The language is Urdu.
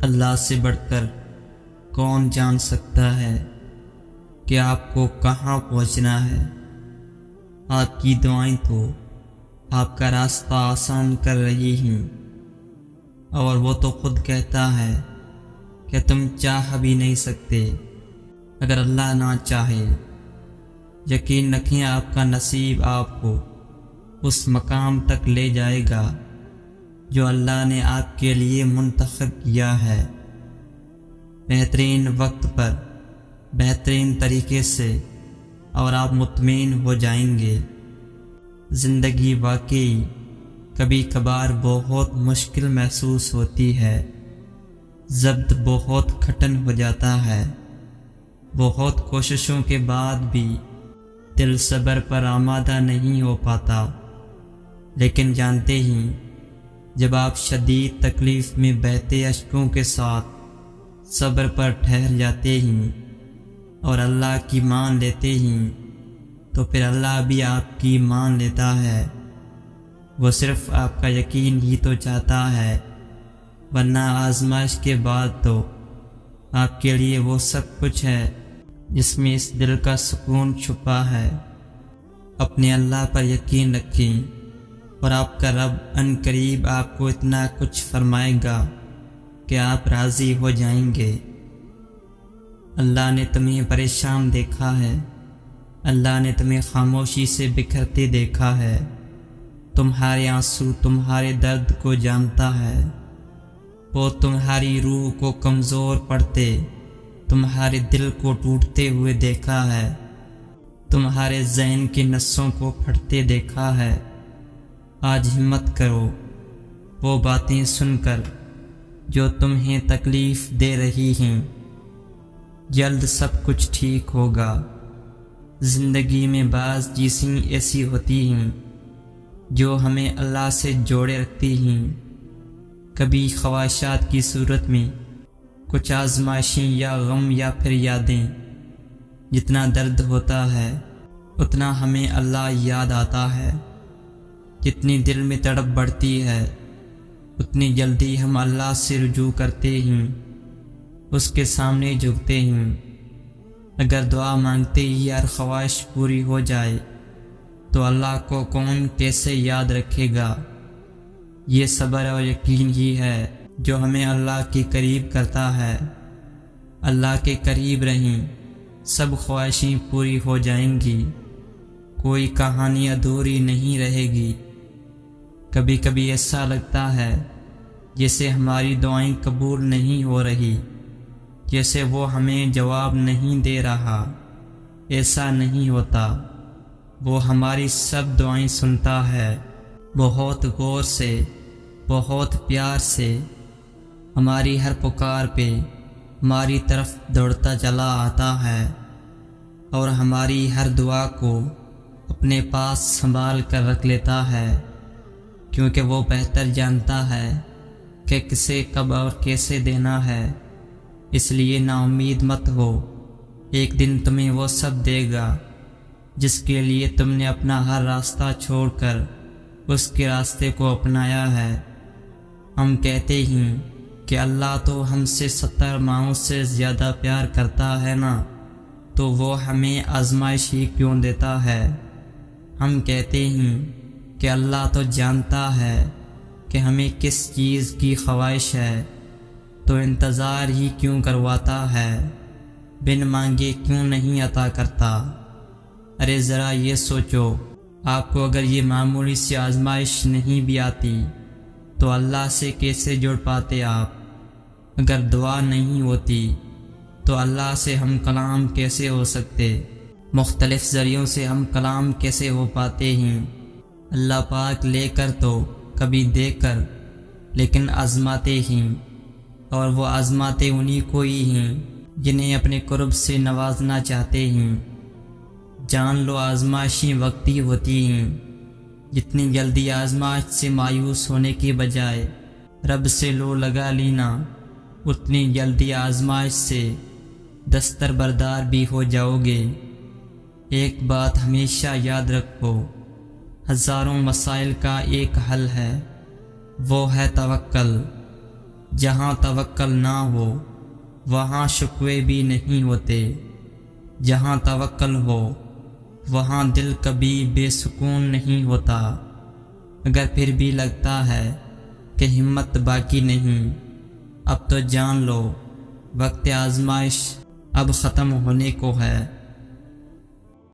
اللہ سے بڑھ کر کون جان سکتا ہے کہ آپ کو کہاں پہنچنا ہے۔ آپ کی دعائیں تو آپ کا راستہ آسان کر رہی ہیں، اور وہ تو خود کہتا ہے کہ تم چاہ بھی نہیں سکتے اگر اللہ نہ چاہے۔ یقین رکھیں آپ کا نصیب آپ کو اس مقام تک لے جائے گا جو اللہ نے آپ کے لیے منتخب کیا ہے، بہترین وقت پر، بہترین طریقے سے، اور آپ مطمئن ہو جائیں گے۔ زندگی واقعی کبھی کبھار بہت مشکل محسوس ہوتی ہے، ضبط بہت کٹھن ہو جاتا ہے، بہت کوششوں کے بعد بھی دل صبر پر آمادہ نہیں ہو پاتا، لیکن جانتے ہی جب آپ شدید تکلیف میں بہتے اشکوں کے ساتھ صبر پر ٹھہر جاتے ہیں اور اللہ کی مان لیتے ہیں تو پھر اللہ بھی آپ کی مان لیتا ہے۔ وہ صرف آپ کا یقین ہی تو چاہتا ہے، ورنہ آزمائش کے بعد تو آپ کے لیے وہ سب کچھ ہے جس میں اس دل کا سکون چھپا ہے۔ اپنے اللہ پر یقین رکھیں اور آپ کا رب ان قریب آپ کو اتنا کچھ فرمائے گا کہ آپ راضی ہو جائیں گے۔ اللہ نے تمہیں پریشان دیکھا ہے، اللہ نے تمہیں خاموشی سے بکھرتے دیکھا ہے، تمہارے آنسو، تمہارے درد کو جانتا ہے، وہ تمہاری روح کو کمزور پڑتے، تمہارے دل کو ٹوٹتے ہوئے دیکھا ہے، تمہارے ذہن کی نسوں کو پھٹتے دیکھا ہے۔ آج ہمت کرو، وہ باتیں سن کر جو تمہیں تکلیف دے رہی ہیں، جلد سب کچھ ٹھیک ہوگا۔ زندگی میں بعض چیزیں ایسی ہوتی ہیں جو ہمیں اللہ سے جوڑے رکھتی ہیں، کبھی خواہشات کی صورت میں، کچھ آزمائشیں یا غم یا پھر یادیں۔ جتنا درد ہوتا ہے اتنا ہمیں اللہ یاد آتا ہے، جتنی دل میں تڑپ بڑھتی ہے اتنی جلدی ہم اللہ سے رجوع کرتے ہیں، اس کے سامنے جھکتے ہیں۔ اگر دعا مانگتے ہی ہر خواہش پوری ہو جائے تو اللہ کو کون کیسے یاد رکھے گا؟ یہ صبر اور یقین ہی ہے جو ہمیں اللہ کے قریب کرتا ہے۔ اللہ کے قریب رہیں، سب خواہشیں پوری ہو جائیں گی، کوئی کہانی ادھوری نہیں رہے گی۔ کبھی کبھی ایسا لگتا ہے جیسے ہماری دعائیں قبول نہیں ہو رہی، جیسے وہ ہمیں جواب نہیں دے رہا۔ ایسا نہیں ہوتا، وہ ہماری سب دعائیں سنتا ہے، بہت غور سے، بہت پیار سے، ہماری ہر پکار پہ ہماری طرف دوڑتا چلا آتا ہے، اور ہماری ہر دعا کو اپنے پاس سنبھال کر رکھ لیتا ہے، کیونکہ وہ بہتر جانتا ہے کہ کسے کب اور کیسے دینا ہے۔ اس لیے نا امید مت ہو، ایک دن تمہیں وہ سب دے گا جس کے لیے تم نے اپنا ہر راستہ چھوڑ کر اس کے راستے کو اپنایا ہے۔ ہم کہتے ہیں کہ اللہ تو ہم سے 70 ماؤں سے زیادہ پیار کرتا ہے نا، تو وہ ہمیں آزمائش ہی کیوں دیتا ہے؟ ہم کہتے ہیں کہ اللہ تو جانتا ہے کہ ہمیں کس چیز کی خواہش ہے، تو انتظار ہی کیوں کرواتا ہے، بن مانگے کیوں نہیں عطا کرتا؟ ارے ذرا یہ سوچو، آپ کو اگر یہ معمولی سی آزمائش نہیں بھی آتی تو اللہ سے کیسے جڑ پاتے آپ؟ اگر دعا نہیں ہوتی تو اللہ سے ہم کلام کیسے ہو سکتے؟ مختلف ذریعوں سے ہم کلام کیسے ہو پاتے ہیں؟ اللہ پاک لے کر تو کبھی دے کر، لیکن آزماتے ہیں، اور وہ آزماتے انہی کو ہی ہیں جنہیں اپنے قرب سے نوازنا چاہتے ہیں۔ جان لو آزمائشیں وقتی ہوتی ہیں، جتنی جلدی آزمائش سے مایوس ہونے کے بجائے رب سے لو لگا لینا، اتنی جلدی آزمائش سے دستر بردار بھی ہو جاؤ گے۔ ایک بات ہمیشہ یاد رکھو، ہزاروں مسائل کا ایک حل ہے، وہ ہے توکل۔ جہاں توکل نہ ہو وہاں شکوے بھی نہیں ہوتے، جہاں توکل ہو وہاں دل کبھی بے سکون نہیں ہوتا۔ اگر پھر بھی لگتا ہے کہ ہمت باقی نہیں، اب تو جان لو وقت آزمائش اب ختم ہونے کو ہے۔